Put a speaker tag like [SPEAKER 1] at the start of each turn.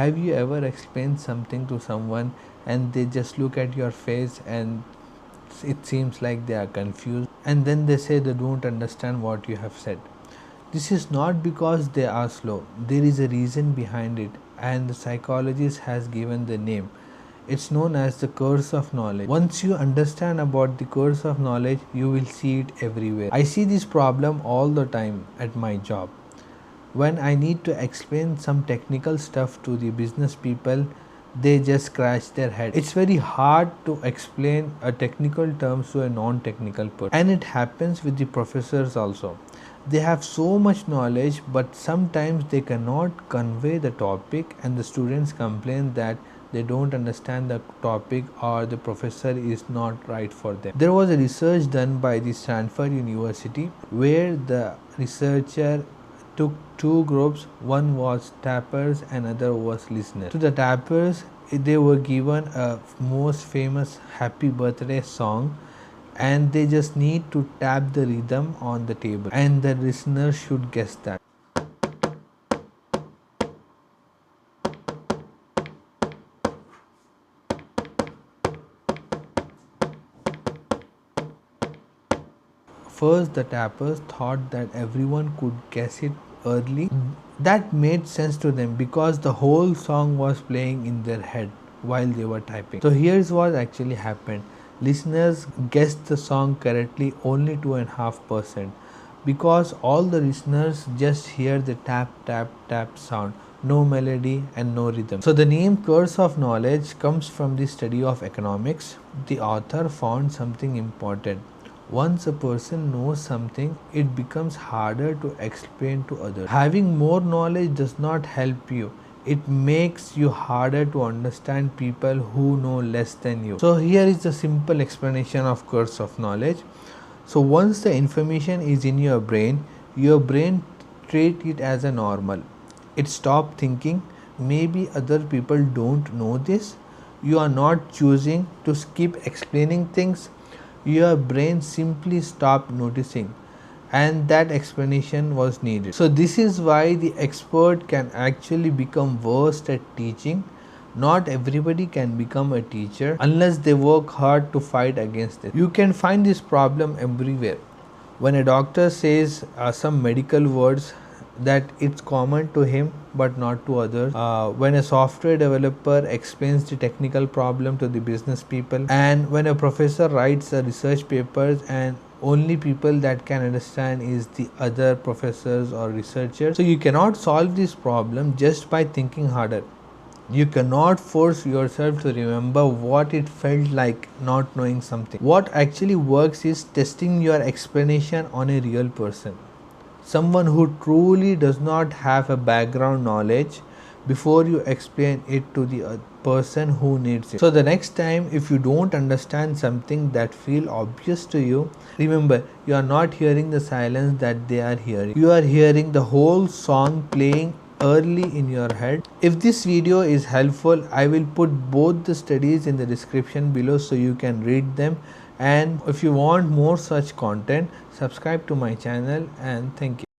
[SPEAKER 1] Have you ever explained something to someone and they just look at your face and it seems like they are confused, and then they say they don't understand what you have said? This is not because they are slow. There is a reason behind it, and the psychologist has given the name. It's known as the curse of knowledge. Once you understand about the curse of knowledge, you will see it everywhere. I see this problem all the time at my job. When I need to explain some technical stuff to the business people, they just scratch their head. It's very hard to explain a technical terms to a non-technical person. And it happens with the professors also. They have so much knowledge, but sometimes they cannot convey the topic, and the students complain that they don't understand the topic or the professor is not right for them. There was a research done by the Stanford University where the researcher took two groups. One was tappers and another was listeners. To the tappers, they were given a most famous happy birthday song, and they just need to tap the rhythm on the table, and the listeners should guess that. First, the tappers thought that everyone could guess it early. That made sense to them because the whole song was playing in their head while they were typing. So here's what actually happened. Listeners guessed the song correctly only 2.5%, because all the listeners just hear the tap tap tap sound, no melody and no rhythm. So the name curse of knowledge comes from the study of economics. The author found something important. Once a person knows something, it becomes harder to explain to others. Having more knowledge does not help you. It makes you harder to understand people who know less than you. So here is the simple explanation of curse of knowledge. So once the information is in your brain treat it as a normal. It stop thinking, maybe other people don't know this. You are not choosing to skip explaining things. Your brain simply stopped noticing, and that explanation was needed. So this is why the expert can actually become worst at teaching. Not everybody can become a teacher unless they work hard to fight against it. You can find this problem everywhere. When a doctor says some medical words, that it's common to him but not to others. When a software developer explains the technical problem to the business people, and when a professor writes a research papers, and only people that can understand is the other professors or researchers. So you cannot solve this problem just by thinking harder. You cannot force yourself to remember what it felt like not knowing something. What actually works is testing your explanation on a real person, someone who truly does not have a background knowledge, before you explain it to the person who needs it. So the next time if you don't understand something that feel obvious to you, remember, you are not hearing the silence that they are hearing. You are hearing the whole song playing early in your head. If this video is helpful, I will put both the studies in the description below so you can read them. And if you want more such content, subscribe to my channel, and thank you.